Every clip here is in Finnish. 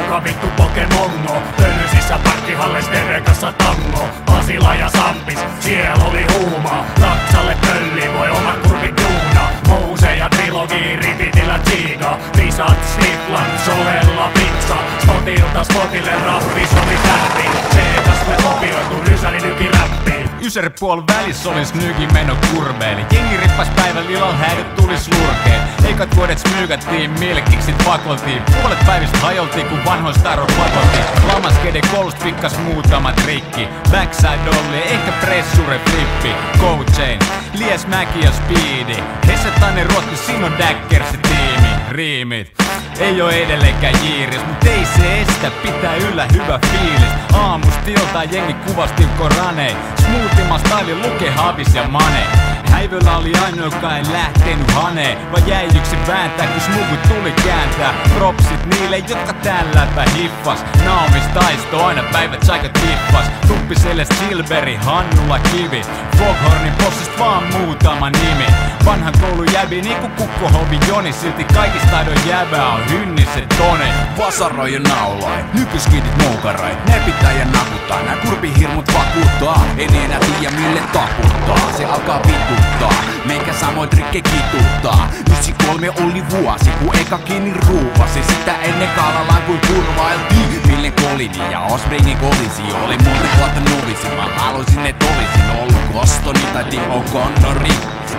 Kuka vittu Pokemongo? Tönnysissä parkkihalles Terekassa tango. Pasila ja Sampis, siellä oli huuma. Taksalle pölli voi oma kurvi duuna. Mouse ja trilogi, ripitillä Chiga. Visat, Stiflan, Solella pizza. Spotilta spotille rappi, sovi tähti. Seekasle kopioitu rysäli nykiräppi. Ysäripuol välissä olis nyki meno kurveeli. Jengi rippas päivän illal häidyt tulis lurkeen. Eikat vuodet smyykättiin, milkiksit pakoltiin. Puolet päivistä hajoltiin kun vanhois tarot pakoltiin. Lamaskede kolust pikkas muutama trikki. Backside dolly, ehkä pressure flippi. Coachain, Lies Mäki ja Speedy. Hessettainen ruotki, siinä on Daggersi tiimi. Riimit, ei oo edelleenkään jiiris, mut ei se estä, pitää yllä hyvä fiilis. Aamustilta jengi kuvasti koranei. Smoothima style luke Havis ja Mane. Häivöllä oli ainoa, joka ei lähtenyt haneen. Vai jäi yksi vääntää, kun smugut tuli kääntää. Propsit niille, jotka tälläpä hiffas. Naomis taisto, aina päivät saika tiffas. Tuppi Celeste Silveri, Hannula Kivi. Foghornin bossist vaan muutama nimi. Vanhan koulun jäbi niinku Kukkohovi Joni. Silti kaikista taidon jäbää on hynniset Tone. Vasaroi ja naulai, nykyskidit moukarai. Ne pitää ja nakuttaa, nää kurpihirmut vakuuttaa. Ei ne enää tiiä mille taputtaa, se alkaa vituttaa. Meikä samoin trikke kituttaa. 93 oli vuosi, kun eka kiinni ruuvasi. Sitä ennen kaalalaan kuin kurvailtiin. Millen kolini ja Osbringin kolisi. Oli monta vuotta novisi, mä halusin et olisin ollut Kostoni tai Timo Konnori.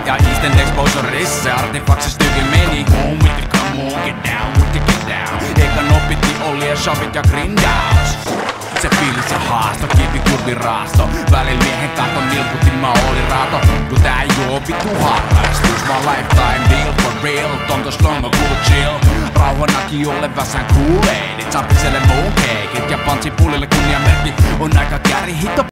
Ja Eastern Exposureissa se artefaksis tykin meni. Home with the come on, get down with the get down. Eikä nopitti oli ja shavit ja grindaus. Se fiilis ja haasto, kivikurvi raasto. Välillä miehen katon nilkutin mä olin raato. Kun tää ei oo vittu harrastus, vaan lifetime deal for real. Tontos longo cool chill. Rauhanakiolle väsän Kool-Aidit. Sampiselle mooncakeit ja pantsipulille kunniamerkki. On aika kääri hito.